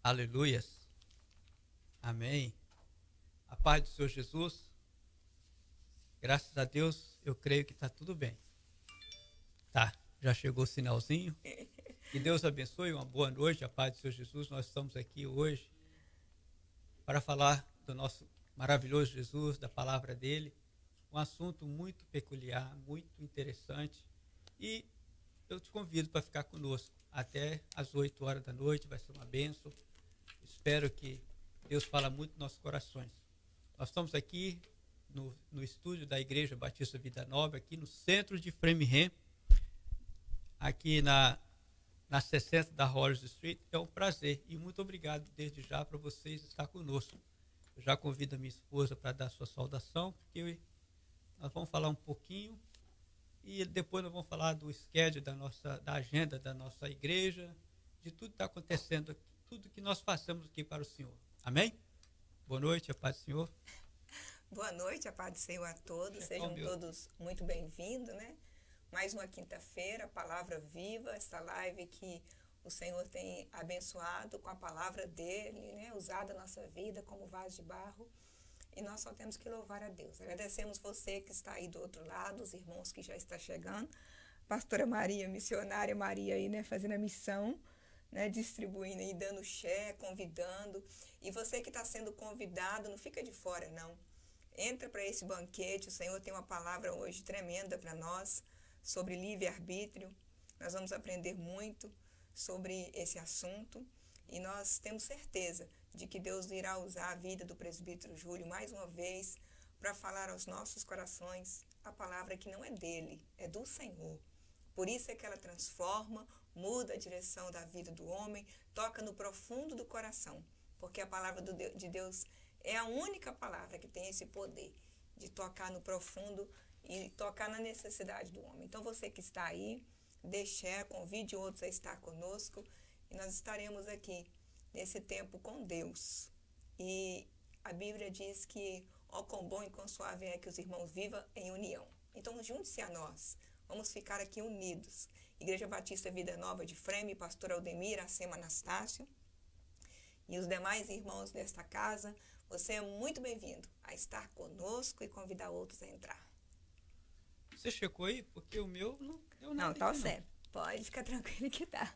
Aleluias. Amém. A paz do Senhor Jesus. Graças a Deus, eu creio que está tudo bem. Tá, já chegou o sinalzinho. Que Deus abençoe, uma boa noite, a paz do Senhor Jesus. Nós estamos aqui hoje para falar do nosso maravilhoso Jesus, da palavra dele. Um assunto muito peculiar, muito interessante. E eu te convido para ficar conosco até às 8 horas da noite, vai ser uma bênção. Espero que Deus fale muito nos nossos corações. Nós estamos aqui no estúdio da Igreja Batista Vida Nova, aqui no centro de Framingham, aqui na 60 da Hollis Street. É um prazer e muito obrigado desde já para vocês estar conosco. Eu já convido a minha esposa para dar sua saudação, porque nós vamos falar um pouquinho e depois nós vamos falar do schedule da agenda da nossa igreja, de tudo que está acontecendo aqui, tudo que nós façamos aqui para o Senhor. Amém? Boa noite, a paz do Senhor. Boa noite, a paz do Senhor a todos. Sejam todos muito bem-vindos, né? Mais uma quinta-feira, palavra viva, esta live que o Senhor tem abençoado com a palavra dele, né? Usada na nossa vida como vaso de barro. E nós só temos que louvar a Deus. Agradecemos você que está aí do outro lado, os irmãos que já estão chegando. Pastora Maria, missionária Maria aí, né? Fazendo a missão, né? Distribuindo e dando share, convidando. E você que está sendo convidado, não fica de fora, não. Entra para esse banquete. O Senhor tem uma palavra hoje tremenda para nós sobre livre-arbítrio. Nós vamos aprender muito sobre esse assunto. E nós temos certeza de que Deus irá usar a vida do presbítero Júlio mais uma vez para falar aos nossos corações a palavra que não é dele, é do Senhor. Por isso é que ela transforma, muda a direção da vida do homem, toca no profundo do coração, porque a palavra de Deus é a única palavra que tem esse poder de tocar no profundo e tocar na necessidade do homem. Então você que está aí, dê share, convide outros a estar conosco e nós estaremos aqui nesse tempo com Deus. E a Bíblia diz que ó quão bom e quão suave é que os irmãos vivam em união. Então junte-se a nós, vamos ficar aqui unidos. Igreja Batista Vida Nova de Freme, pastor Aldemir, Acema Anastácio e os demais irmãos desta casa, você é muito bem-vindo a estar conosco e convidar outros a entrar. Você checou aí? Porque o meu não deu nada. Não, tá certo. Pode ficar tranquilo que tá.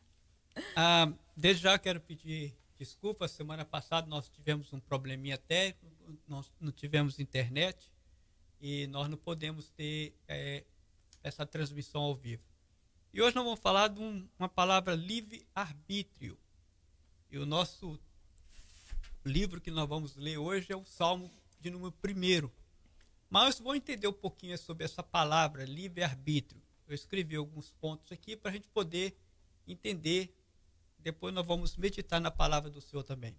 Desde já quero pedir desculpa. Semana passada nós tivemos um probleminha técnico, nós não tivemos internet e nós não podemos ter essa transmissão ao vivo. E hoje nós vamos falar de uma palavra livre-arbítrio. E o nosso livro que nós vamos ler hoje é o Salmo de número 1. Mas vou entender um pouquinho sobre essa palavra, livre-arbítrio. Eu escrevi alguns pontos aqui para a gente poder entender. Depois nós vamos meditar na palavra do Senhor também.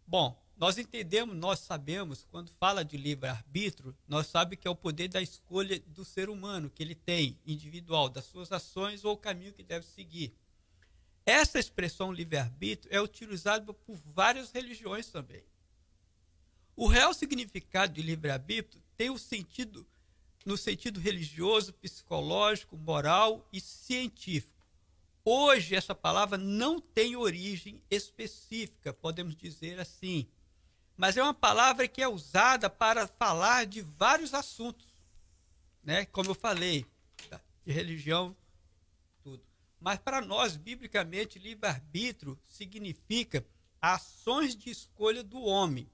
Bom, nós entendemos, nós sabemos, quando fala de livre-arbítrio, nós sabemos que é o poder da escolha do ser humano, que ele tem, individual, das suas ações ou o caminho que deve seguir. Essa expressão livre-arbítrio é utilizada por várias religiões também. O real significado de livre-arbítrio tem o sentido, no sentido religioso, psicológico, moral e científico. Hoje, essa palavra não tem origem específica, podemos dizer assim. Mas é uma palavra que é usada para falar de vários assuntos, né? Como eu falei, de religião, tudo. Mas para nós, biblicamente, livre-arbítrio significa ações de escolha do homem,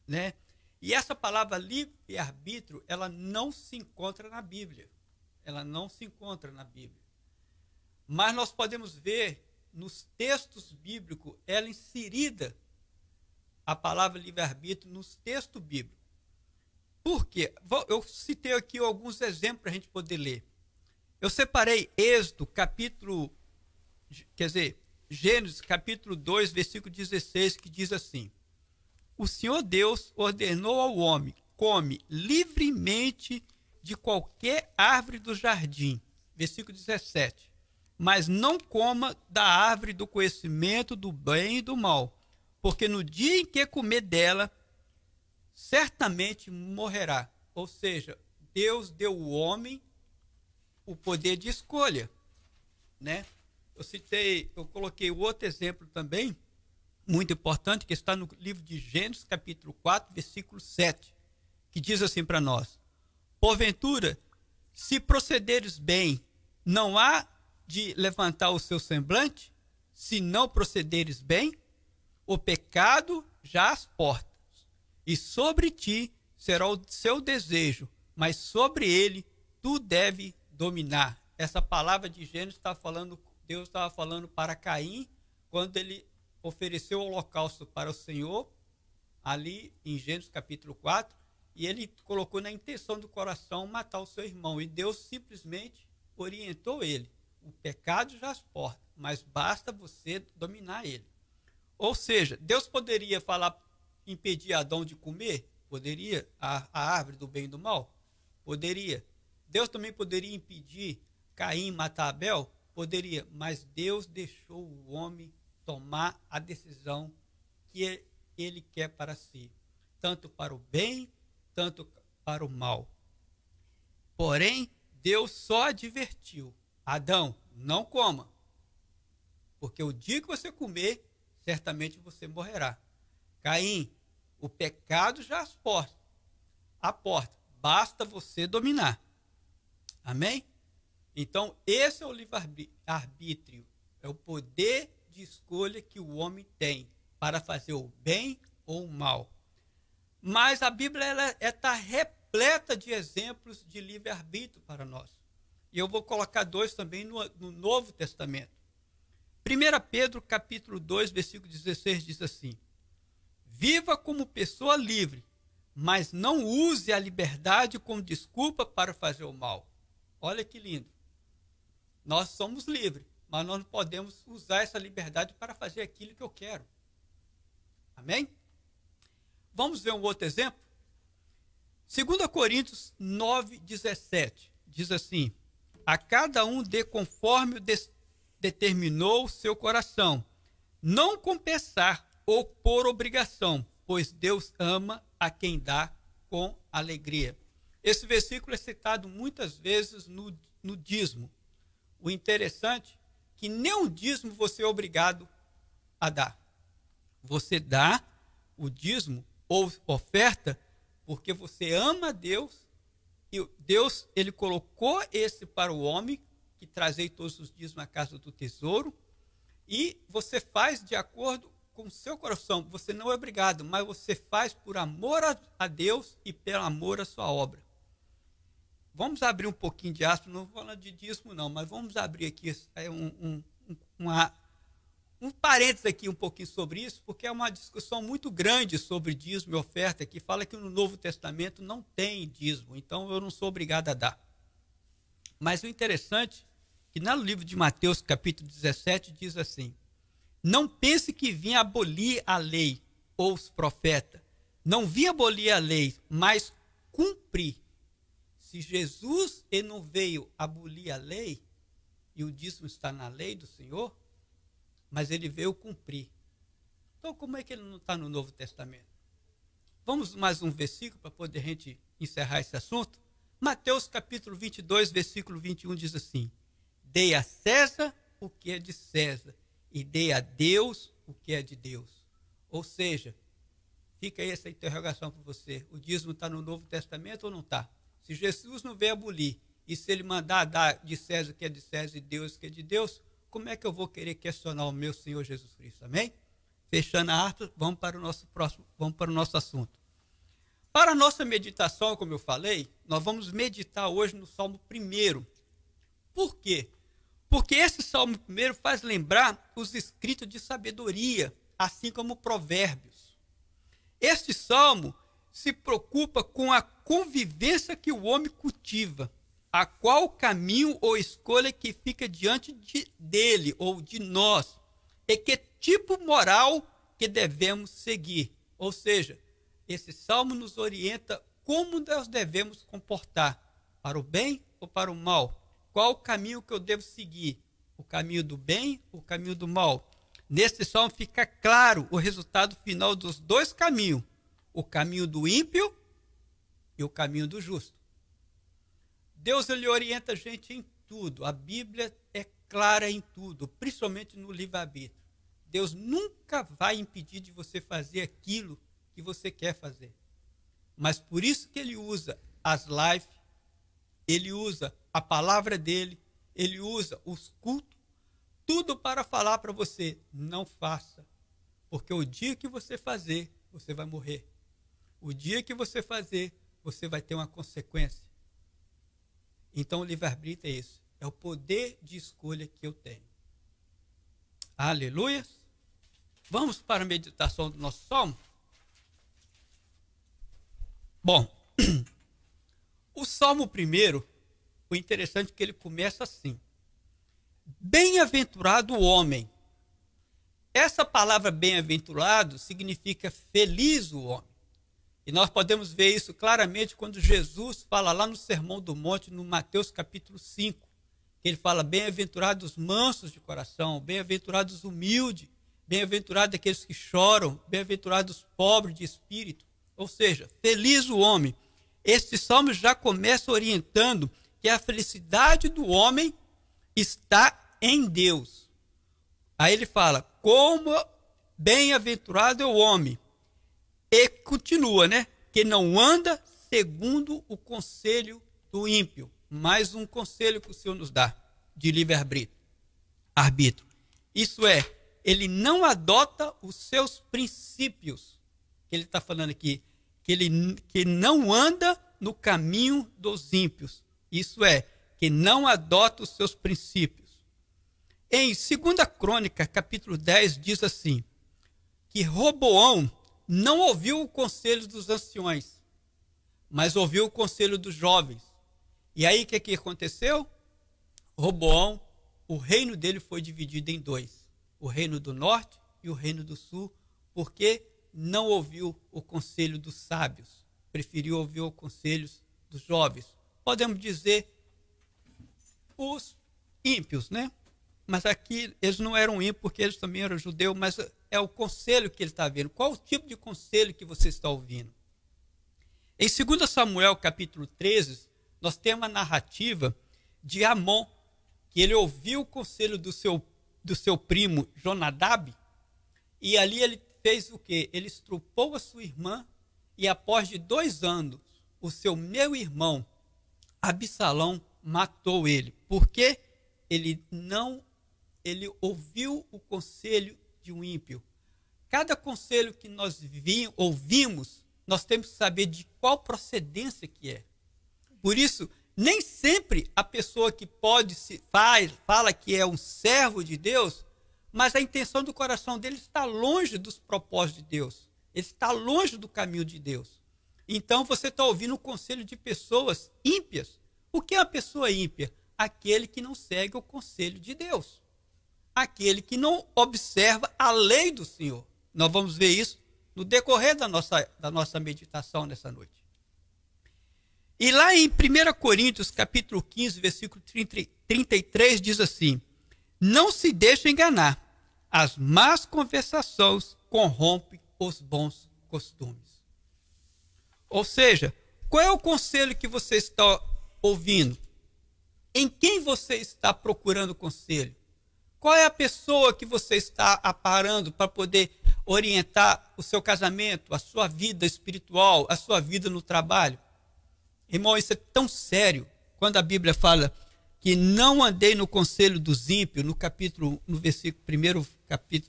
né? E essa palavra livre-arbítrio, ela não se encontra na Bíblia. Ela não se encontra na Bíblia. Mas nós podemos ver nos textos bíblicos ela inserida, a palavra livre-arbítrio, nos textos bíblicos. Por quê? Eu citei aqui alguns exemplos para a gente poder ler. Eu separei Gênesis capítulo 2, versículo 16, que diz assim: o Senhor Deus ordenou ao homem, come livremente de qualquer árvore do jardim. Versículo 17. Mas não coma da árvore do conhecimento do bem e do mal, porque no dia em que comer dela, certamente morrerá. Ou seja, Deus deu ao homem o poder de escolha, né? Eu coloquei outro exemplo também, muito importante, que está no livro de Gênesis, capítulo 4, versículo 7, que diz assim para nós: porventura, se procederes bem, não há de levantar o seu semblante, se não procederes bem, o pecado já às portas, e sobre ti será o seu desejo, mas sobre ele tu deve dominar. Essa palavra de Gênesis está falando, Deus estava falando para Caim, quando ele ofereceu o holocausto para o Senhor, ali em Gênesis capítulo 4, e ele colocou na intenção do coração matar o seu irmão, e Deus simplesmente orientou ele: o pecado já às portas, mas basta você dominar ele. Ou seja, Deus poderia impedir Adão de comer? Poderia. A árvore do bem e do mal? Poderia. Deus também poderia impedir Caim matar Abel? Poderia. Mas Deus deixou o homem tomar a decisão que ele quer para si, tanto para o bem, tanto para o mal. Porém, Deus só advertiu: Adão, não coma, porque o dia que você comer, certamente você morrerá. Caim, o pecado já às portas, basta você dominar. Amém? Então, esse é o livre-arbítrio, é o poder de escolha que o homem tem para fazer o bem ou o mal. Mas a Bíblia está repleta de exemplos de livre-arbítrio para nós. E eu vou colocar 2 também no Novo Testamento. 1 Pedro capítulo 2, versículo 16 diz assim: viva como pessoa livre, mas não use a liberdade como desculpa para fazer o mal. Olha que lindo. Nós somos livres, mas nós não podemos usar essa liberdade para fazer aquilo que eu quero. Amém? Vamos ver um outro exemplo? 2 Coríntios 9, 17 diz assim: a cada um dê conforme determinou o seu coração, não com pesar ou por obrigação, pois Deus ama a quem dá com alegria. Esse versículo é citado muitas vezes no dízimo. O interessante é que nem o dízimo você é obrigado a dar. Você dá o dízimo ou oferta porque você ama a Deus, e Deus ele colocou esse para o homem, que trazei todos os dízimos à casa do tesouro, e você faz de acordo com o seu coração. Você não é obrigado, mas você faz por amor a Deus e pelo amor à sua obra. Vamos abrir um pouquinho de aspas, não vou falar de dízimo não, mas vamos abrir aqui um parênteses aqui um pouquinho sobre isso, porque é uma discussão muito grande sobre dízimo e oferta, que fala que no Novo Testamento não tem dízimo, então eu não sou obrigado a dar. Mas o interessante é que no livro de Mateus, capítulo 17, diz assim: não pense que vim abolir a lei ou os profetas. Não vim abolir a lei, mas cumprir. Se Jesus ele não veio abolir a lei, e o dízimo está na lei do Senhor, mas ele veio cumprir. Então, como é que ele não está no Novo Testamento? Vamos mais um versículo para poder a gente encerrar esse assunto? Mateus capítulo 22, versículo 21 diz assim: dei a César o que é de César, e dei a Deus o que é de Deus. Ou seja, fica aí essa interrogação para você: o dízimo está no Novo Testamento ou não está? Se Jesus não veio abolir, e se ele mandar dar de César o que é de César e Deus o que é de Deus, como é que eu vou querer questionar o meu Senhor Jesus Cristo? Amém? Fechando a arte, vamos para o nosso assunto. Para a nossa meditação, como eu falei, nós vamos meditar hoje no Salmo 1. Por quê? Porque esse Salmo 1 faz lembrar os escritos de sabedoria, assim como Provérbios. Este Salmo se preocupa com a convivência que o homem cultiva, a qual caminho ou escolha que fica diante dele ou de nós, e que tipo moral que devemos seguir. Ou seja, esse salmo nos orienta como nós devemos comportar, para o bem ou para o mal. Qual o caminho que eu devo seguir? O caminho do bem ou o caminho do mal? Nesse salmo fica claro o resultado final dos dois caminhos: o caminho do ímpio e o caminho do justo. Deus ele orienta a gente em tudo. A Bíblia é clara em tudo, principalmente no livre-arbítrio. Deus nunca vai impedir de você fazer aquilo que você quer fazer. Mas por isso que ele usa as lives, ele usa a palavra dele, ele usa os cultos, tudo para falar para você, não faça. Porque o dia que você fazer, você vai morrer. O dia que você fazer, você vai ter uma consequência. Então o livre-arbítrio é isso. É o poder de escolha que eu tenho. Aleluia. Vamos para a meditação do nosso salmo? Bom, o salmo primeiro, o interessante é que ele começa assim. Bem-aventurado o homem. Essa palavra bem-aventurado significa feliz o homem. E nós podemos ver isso claramente quando Jesus fala lá no Sermão do Monte, no Mateus capítulo 5. Ele fala, bem-aventurados os mansos de coração, bem-aventurados os humildes, bem-aventurados aqueles que choram, bem-aventurados os pobres de espírito. Ou seja, feliz o homem. Este salmo já começa orientando que a felicidade do homem está em Deus. Aí ele fala, como bem-aventurado é o homem. E continua, né? Que não anda segundo o conselho do ímpio. Mais um conselho que o Senhor nos dá de livre-arbítrio. Isso é, ele não adota os seus princípios. Que ele está falando aqui, que não anda no caminho dos ímpios. Isso é, que não adota os seus princípios. Em 2 Crônica, capítulo 10, diz assim, que Roboão não ouviu o conselho dos anciões, mas ouviu o conselho dos jovens. E aí o que aconteceu? Roboão, o reino dele foi dividido em dois. O reino do norte e o reino do sul, porque não ouviu o conselho dos sábios, preferiu ouvir os conselhos dos jovens. Podemos dizer os ímpios, né? Mas aqui eles não eram ímpios porque eles também eram judeus, mas é o conselho que ele está vendo. Qual o tipo de conselho que você está ouvindo? Em 2 Samuel, capítulo 13, nós temos a narrativa de Amon, que ele ouviu o conselho do seu primo Jonadab, e ali ele fez o quê? Ele estrupou a sua irmã, e após de 2 anos, o seu meu-irmão, Absalão, matou ele. Porque ele ouviu o conselho de um ímpio. Cada conselho que nós ouvimos, nós temos que saber de qual procedência que é. Por isso, nem sempre a pessoa que fala que é um servo de Deus, mas a intenção do coração dele está longe dos propósitos de Deus. Ele está longe do caminho de Deus. Então você está ouvindo o conselho de pessoas ímpias. O que é uma pessoa ímpia? Aquele que não segue o conselho de Deus. Aquele que não observa a lei do Senhor. Nós vamos ver isso no decorrer da nossa meditação nessa noite. E lá em 1 Coríntios, capítulo 15, versículo 33, diz assim, não se deixe enganar, as más conversações corrompem os bons costumes. Ou seja, qual é o conselho que você está ouvindo? Em quem você está procurando conselho? Qual é a pessoa que você está aparando para poder orientar o seu casamento, a sua vida espiritual, a sua vida no trabalho? Irmão, isso é tão sério. Quando a Bíblia fala que não andei no conselho dos ímpios, no primeiro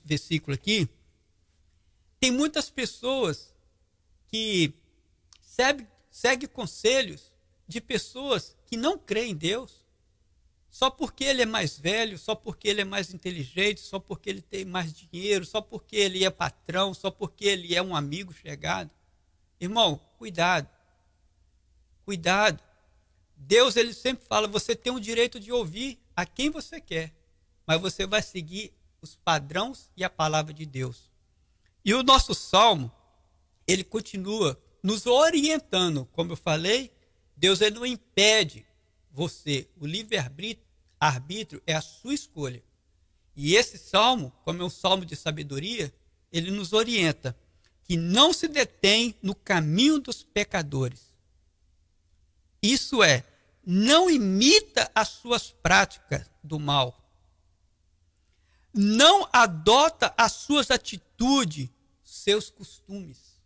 versículo aqui, tem muitas pessoas que seguem conselhos de pessoas que não creem em Deus, só porque ele é mais velho, só porque ele é mais inteligente, só porque ele tem mais dinheiro, só porque ele é patrão, só porque ele é um amigo chegado. Irmão, cuidado. Cuidado. Deus, ele sempre fala, você tem o direito de ouvir a quem você quer, mas você vai seguir os padrões e a palavra de Deus. E o nosso salmo, ele continua nos orientando. Como eu falei, Deus, ele não impede você. O livre-arbítrio é a sua escolha. E esse salmo, como é um salmo de sabedoria, ele nos orienta que não se detém no caminho dos pecadores. Isso é, não imita as suas práticas do mal. não adota as suas atitudes, seus costumes.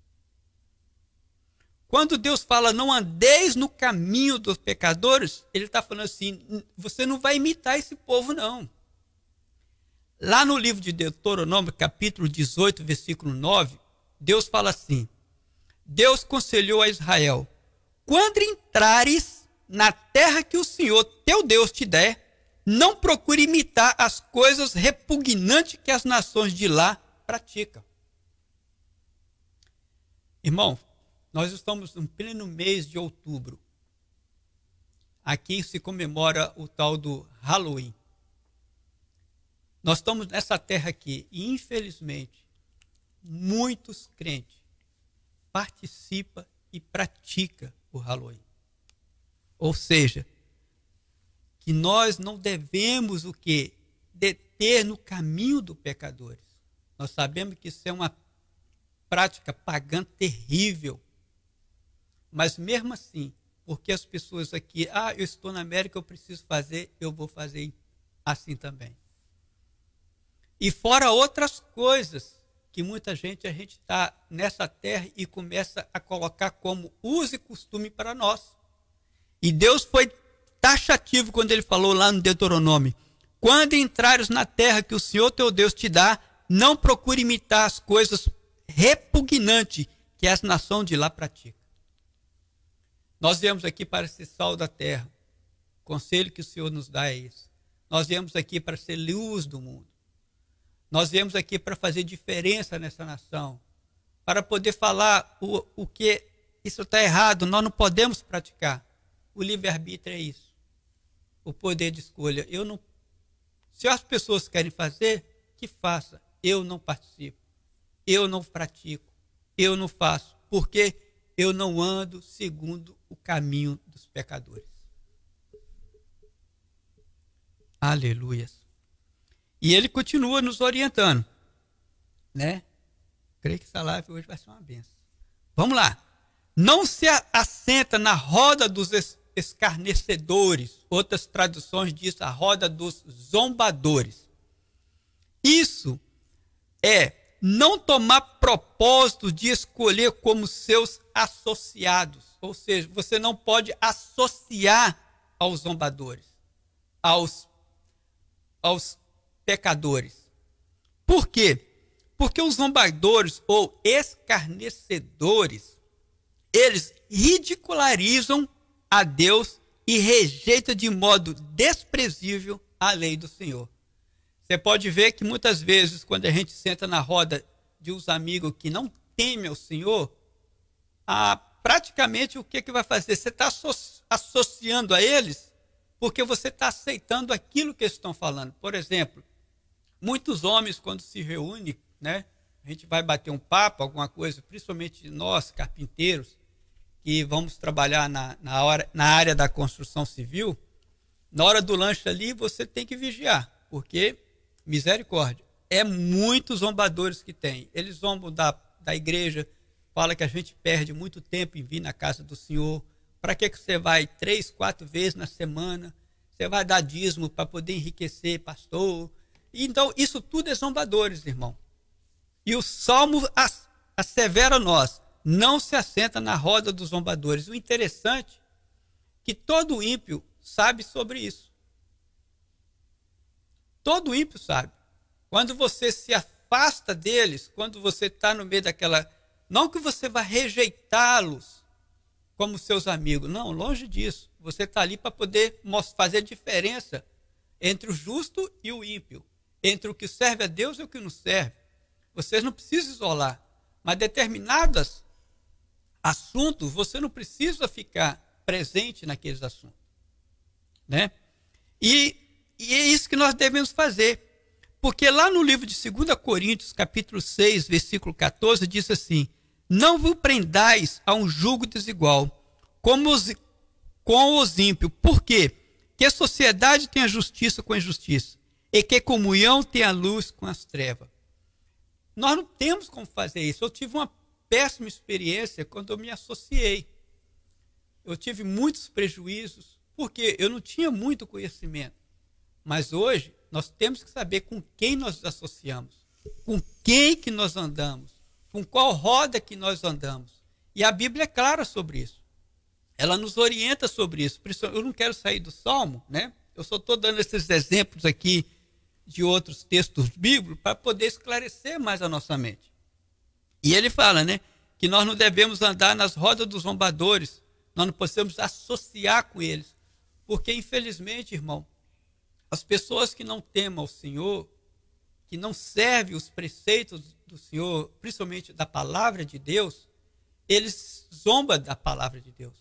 Quando Deus fala, não andeis no caminho dos pecadores, ele está falando assim, você não vai imitar esse povo, não. Lá no livro de Deuteronômio, capítulo 18, versículo 9, Deus fala assim, Deus conselhou a Israel, quando entrares na terra que o Senhor, teu Deus, te der, não procure imitar as coisas repugnantes que as nações de lá praticam. Irmão, nós estamos no pleno mês de outubro. Aqui se comemora o tal do Halloween. Nós estamos nessa terra aqui e, infelizmente, muitos crentes participam e praticam o Halloween. Ou seja, que nós não devemos o quê? Deter no caminho dos pecadores. Nós sabemos que isso é uma prática pagã terrível. Mas mesmo assim, porque as pessoas aqui, eu estou na América, eu preciso fazer, eu vou fazer assim também. E fora outras coisas que muita gente, a gente está nessa terra e começa a colocar como uso e costume para nós. E Deus foi taxativo quando ele falou lá no Deuteronômio, quando entrares na terra que o Senhor teu Deus te dá, não procure imitar as coisas repugnantes que as nações de lá praticam. Nós viemos aqui para ser sal da terra. O conselho que o Senhor nos dá é isso. Nós viemos aqui para ser luz do mundo. Nós viemos aqui para fazer diferença nessa nação. Para poder falar o que isso está errado, nós não podemos praticar. O livre-arbítrio é isso. O poder de escolha. Se as pessoas querem fazer, que faça. Eu não participo. Eu não pratico. Eu não faço. Porque eu não ando segundo o caminho dos pecadores. Aleluia. E ele continua nos orientando, né? Creio que essa live hoje vai ser uma bênção. Vamos lá. Não se assenta na roda dos escarnecedores. Outras traduções dizem a roda dos zombadores. Isso é não tomar propósito de escolher como seus associados. Ou seja, você não pode associar aos zombadores, aos pecadores. Por quê? Porque os zombadores ou escarnecedores, eles ridicularizam a Deus e rejeitam de modo desprezível a lei do Senhor. Você pode ver que muitas vezes, quando a gente senta na roda de uns amigos que não temem ao Senhor, praticamente o que vai fazer? Você está associando a eles porque você está aceitando aquilo que eles estão falando. Por exemplo, muitos homens, quando se reúnem, né, a gente vai bater um papo, alguma coisa, principalmente nós, carpinteiros, que vamos trabalhar na área da construção civil, na hora do lanche ali, você tem que vigiar, porque, misericórdia, é muitos zombadores que tem. Eles zombam da igreja, fala que a gente perde muito tempo em vir na casa do Senhor. Para que você vai 3, 4 vezes na semana? Você vai dar dízimo para poder enriquecer, pastor? Então, isso tudo é zombadores, irmão. E o Salmo assevera a nós, não se assenta na roda dos zombadores. O interessante é que todo ímpio sabe sobre isso. Todo ímpio sabe. Quando você se afasta deles, quando você está no meio daquela... Não que você vai rejeitá-los como seus amigos. Não, longe disso. Você está ali para poder fazer diferença entre o justo e o ímpio. Entre o que serve a Deus e o que não serve. Vocês não precisam isolar. Mas determinados assuntos, você não precisa ficar presente naqueles assuntos. Né? E é isso que nós devemos fazer. Porque lá no livro de 2 Coríntios, capítulo 6, versículo 14, diz assim, não vos prendais a um jugo desigual com os ímpios. Por quê? Que a sociedade tem a justiça com a injustiça e que a comunhão tem a luz com as trevas. Nós não temos como fazer isso. Eu tive uma péssima experiência quando eu me associei. Eu tive muitos prejuízos porque eu não tinha muito conhecimento. Mas hoje nós temos que saber com quem nós nos associamos, com quem que nós andamos, com qual roda que nós andamos. E a Bíblia é clara sobre isso. Ela nos orienta sobre isso. Por isso, eu não quero sair do Salmo, né? Eu só estou dando esses exemplos aqui de outros textos bíblicos para poder esclarecer mais a nossa mente. E ele fala, né, que nós não devemos andar nas rodas dos zombadores, nós não podemos associar com eles, porque infelizmente, irmão, as pessoas que não temem ao Senhor, que não servem os preceitos do Senhor, principalmente da palavra de Deus, eles zombam da palavra de Deus.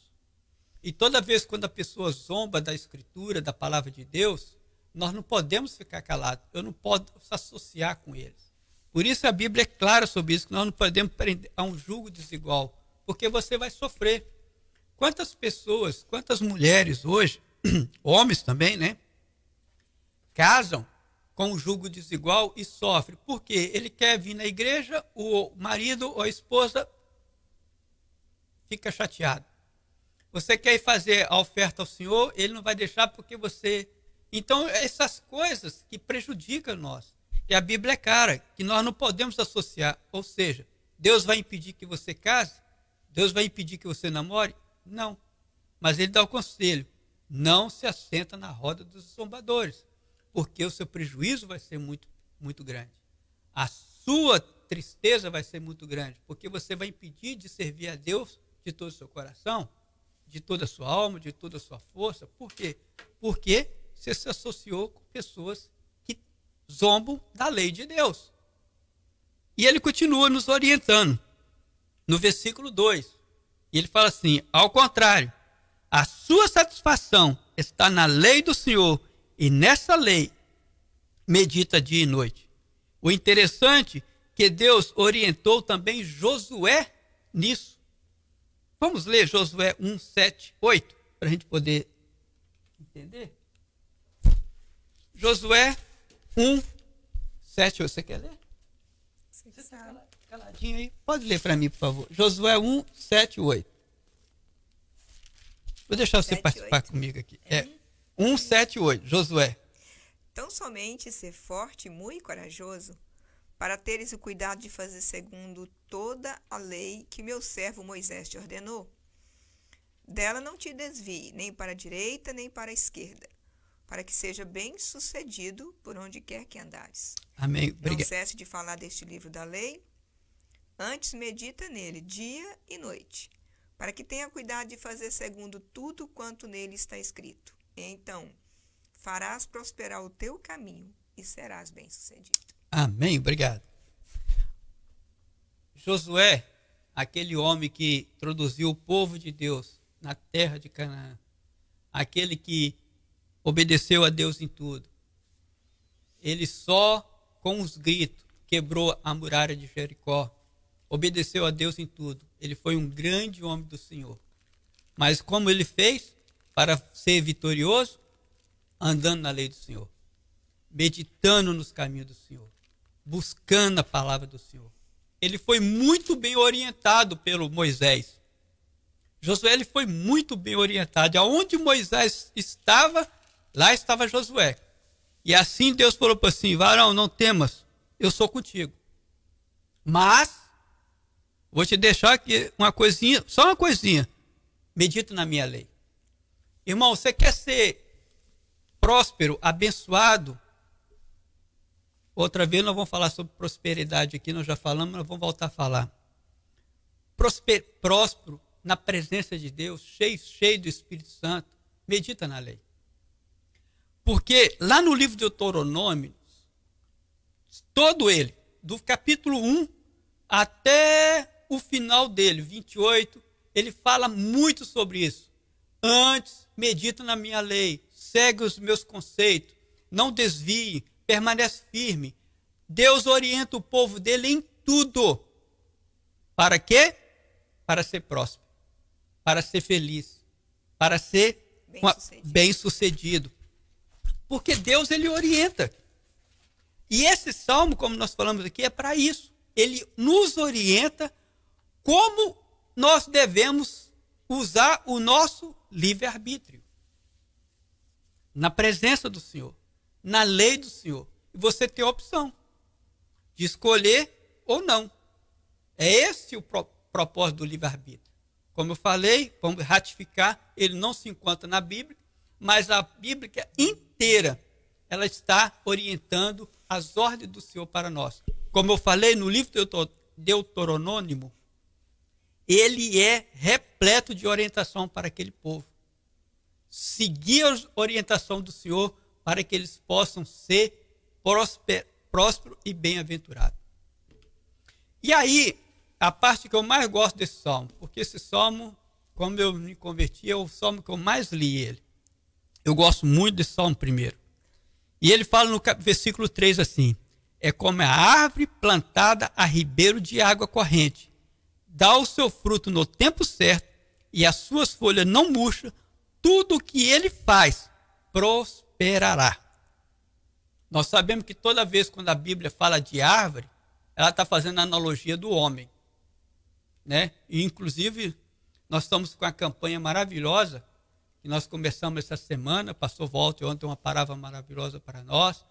E toda vez quando a pessoa zomba da Escritura, da palavra de Deus, nós não podemos ficar calados, eu não posso associar com eles. Por isso a Bíblia é clara sobre isso, que nós não podemos prender a um jugo desigual, porque você vai sofrer. Quantas pessoas, quantas mulheres hoje, homens também, né, casam com um jugo desigual e sofrem. Por quê? Ele quer vir na igreja, o marido ou a esposa fica chateado. Você quer ir fazer a oferta ao Senhor, ele não vai deixar porque você... Então, essas coisas que prejudicam nós. E a Bíblia é clara, que nós não podemos associar. Ou seja, Deus vai impedir que você case? Deus vai impedir que você namore? Não. Mas ele dá o conselho. Não se assenta na roda dos zombadores, porque o seu prejuízo vai ser muito, muito grande. A sua tristeza vai ser muito grande, porque você vai impedir de servir a Deus de todo o seu coração, de toda a sua alma, de toda a sua força. Por quê? Porque você se associou com pessoas que zombam da lei de Deus. E ele continua nos orientando. No versículo 2, ele fala assim, ao contrário, a sua satisfação está na lei do Senhor, e nessa lei medita dia e noite. O interessante é que Deus orientou também Josué nisso. Vamos ler Josué 1, 7, 8, para a gente poder entender? Josué 1, 7, 8. Você quer ler? Você está caladinho aí? Pode ler para mim, por favor. Josué 1, 7, 8. Vou deixar você 7, participar 8. comigo aqui. 1, 7, 8. Josué. Tão somente ser forte e muito corajoso, para teres o cuidado de fazer segundo toda a lei que meu servo Moisés te ordenou. Dela não te desvie, nem para a direita, nem para a esquerda, para que seja bem sucedido por onde quer que andares. Amém. Obrigado. Não cesse de falar deste livro da lei, antes medita nele dia e noite, para que tenha cuidado de fazer segundo tudo quanto nele está escrito. Então, farás prosperar o teu caminho e serás bem-sucedido. Amém, obrigado. Josué, aquele homem que introduziu o povo de Deus na terra de Canaã, aquele que obedeceu a Deus em tudo, ele só com os gritos quebrou a muralha de Jericó, obedeceu a Deus em tudo. Ele foi um grande homem do Senhor. Mas como ele fez para ser vitorioso? Andando na lei do Senhor, meditando nos caminhos do Senhor, buscando a palavra do Senhor. Ele foi muito bem orientado pelo Moisés. Josué ele foi muito bem orientado. Aonde Moisés estava, lá estava Josué. E assim Deus falou para assim, varão, não temas, eu sou contigo. Mas, vou te deixar aqui uma coisinha, só uma coisinha. Medita na minha lei. Irmão, você quer ser próspero, abençoado? Outra vez nós vamos falar sobre prosperidade aqui, nós já falamos, nós vamos voltar a falar. Próspero na presença de Deus, cheio do Espírito Santo, medita na lei. Porque lá no livro de Deuteronômio, todo ele, do capítulo 1 até o final dele, 28, ele fala muito sobre isso. Antes, medita na minha lei, segue os meus conceitos, não desvie, permanece firme. Deus orienta o povo dele em tudo. Para quê? Para ser próspero, para ser feliz, para ser bem-sucedido. Porque Deus, ele orienta. E esse salmo, como nós falamos aqui, é para isso. Ele nos orienta como nós devemos usar o nosso livre-arbítrio. Na presença do Senhor. na lei do Senhor. E você tem a opção de escolher ou não. É esse o propósito do livre-arbítrio. Como eu falei, vamos ratificar, ele não se encontra na Bíblia, mas a Bíblia inteira, ela está orientando as ordens do Senhor para nós. Como eu falei no livro Deuteronômio, ele é repleto de orientação para aquele povo. Seguir a orientação do Senhor para que eles possam ser prósperos e bem-aventurados. E aí, a parte que eu mais gosto desse salmo, porque esse salmo, como eu me converti, é o salmo que eu mais li ele. Eu gosto muito desse salmo primeiro. E ele fala no versículo 3 assim: é como a árvore plantada a ribeiro de água corrente, dá o seu fruto no tempo certo, e as suas folhas não murcham, tudo o que ele faz prosperará. Nós sabemos que toda vez quando a Bíblia fala de árvore, ela está fazendo a analogia do homem, né? E, inclusive, nós estamos com a campanha maravilhosa, que nós começamos essa semana, pastor Walter ontem uma palavra maravilhosa para nós,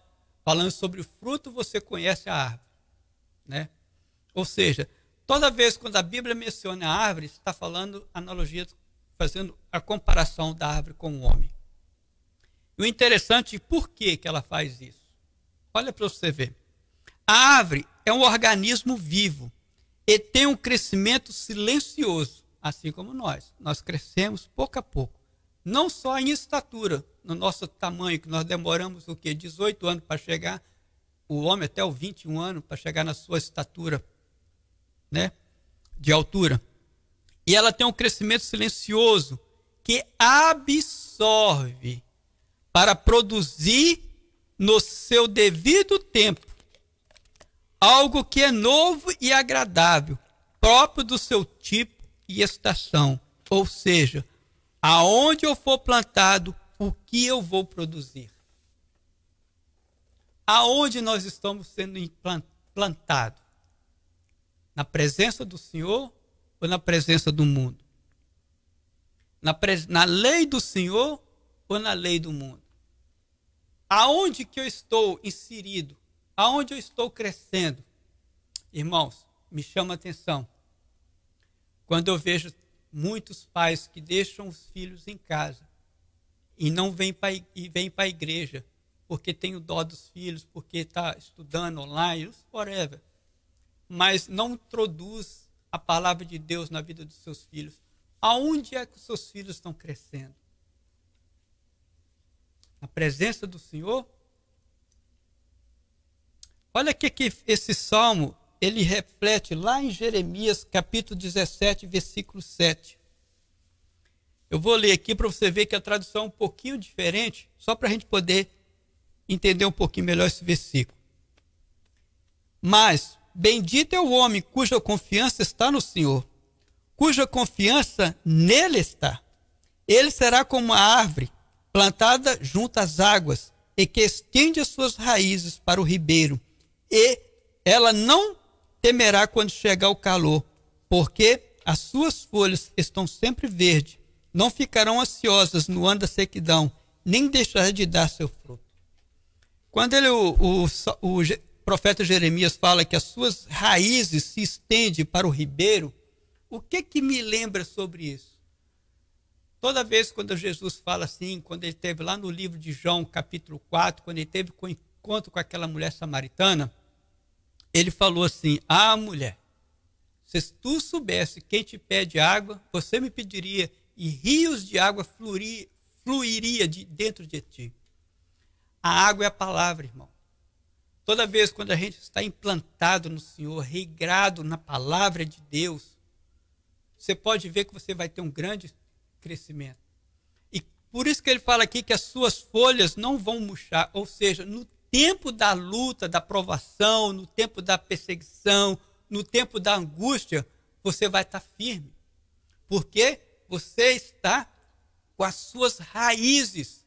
falando sobre o fruto você conhece a árvore, né? Ou seja, toda vez quando a Bíblia menciona a árvore, está falando analogia, fazendo a comparação da árvore com o homem. E o interessante, por que ela faz isso? Olha para você ver. A árvore é um organismo vivo e tem um crescimento silencioso, assim como nós. Nós crescemos pouco a pouco. Não só em estatura, no nosso tamanho, que nós demoramos 18 anos para chegar, o homem até os 21 anos para chegar na sua estatura, né, de altura. E ela tem um crescimento silencioso que absorve para produzir no seu devido tempo algo que é novo e agradável, próprio do seu tipo e estação. Ou seja, aonde eu for plantado, o que eu vou produzir? Aonde nós estamos sendo plantados? Na presença do Senhor ou na presença do mundo? Na lei do Senhor ou na lei do mundo? Aonde que eu estou inserido? Aonde eu estou crescendo? Irmãos, me chama a atenção quando eu vejo muitos pais que deixam os filhos em casa e não vêm para a igreja porque tem o dó dos filhos, porque está estudando online, whatever, mas não introduz a palavra de Deus na vida dos seus filhos. Aonde é que os seus filhos estão crescendo? Na presença do Senhor? Olha que esse salmo, ele reflete lá em Jeremias, capítulo 17, versículo 7. Eu vou ler aqui para você ver que a tradução é um pouquinho diferente, só para a gente poder entender um pouquinho melhor esse versículo. Mas, bendito é o homem cuja confiança está no Senhor, cuja confiança nele está. Ele será como uma árvore plantada junto às águas e que estende as suas raízes para o ribeiro. E ela não temerá quando chegar o calor, porque as suas folhas estão sempre verdes, não ficarão ansiosas no ano da sequidão, nem deixará de dar seu fruto. Quando o profeta Jeremias fala que as suas raízes se estendem para o ribeiro, o que me lembra sobre isso? Toda vez quando Jesus fala assim, quando ele esteve lá no livro de João, capítulo 4, quando ele teve o encontro com aquela mulher samaritana, ele falou assim: ah, mulher, se tu soubesse quem te pede água, você me pediria e rios de água fluiria dentro de ti. A água é a palavra, irmão. Toda vez quando a gente está implantado no Senhor, regrado na palavra de Deus, você pode ver que você vai ter um grande crescimento. E por isso que ele fala aqui que as suas folhas não vão murchar, ou seja, no tempo da luta, da provação, no tempo da perseguição, no tempo da angústia, você vai estar firme. Porque você está com as suas raízes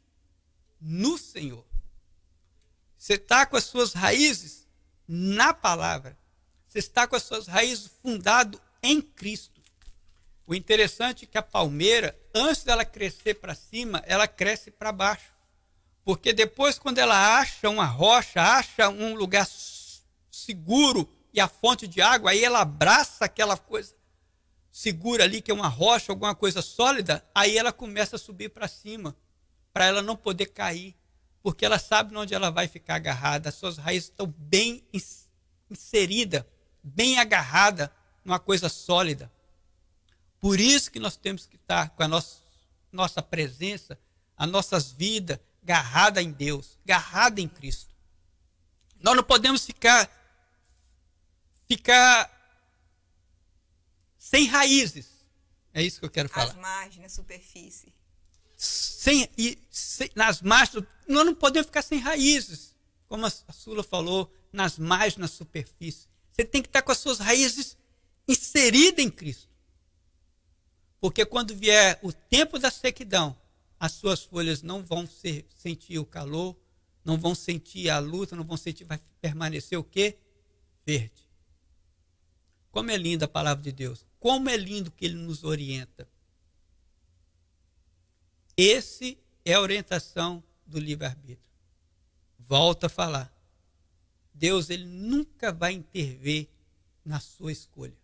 no Senhor. Você está com as suas raízes na palavra. Você está com as suas raízes fundado em Cristo. O interessante é que a palmeira, antes dela crescer para cima, ela cresce para baixo. Porque depois, quando ela acha uma rocha, acha um lugar seguro e a fonte de água, aí ela abraça aquela coisa segura ali, que é uma rocha, alguma coisa sólida, aí ela começa a subir para cima, para ela não poder cair, porque ela sabe onde ela vai ficar agarrada, as suas raízes estão bem inseridas, bem agarradas numa coisa sólida. Por isso que nós temos que estar com a nossa presença, as nossas vidas, agarrada em Deus, agarrada em Cristo. Nós não podemos ficar sem raízes. É isso que eu quero falar. As margens, na superfície. Nas margens, nós não podemos ficar sem raízes. Como a Sula falou, nas margens, na superfície. Você tem que estar com as suas raízes inseridas em Cristo. Porque quando vier o tempo da sequidão, as suas folhas não vão sentir o calor, não vão sentir a luta, não vão sentir, vai permanecer o quê? Verde. Como é linda a palavra de Deus. Como é lindo que Ele nos orienta. Esse é a orientação do livre-arbítrio. Volto a falar. Deus, Ele nunca vai intervir na sua escolha.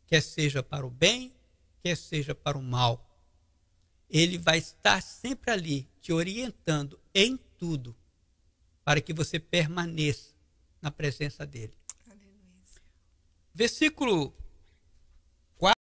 Quer seja para o bem, quer seja para o mal. Ele vai estar sempre ali, te orientando em tudo, para que você permaneça na presença dele. Aleluia. Versículo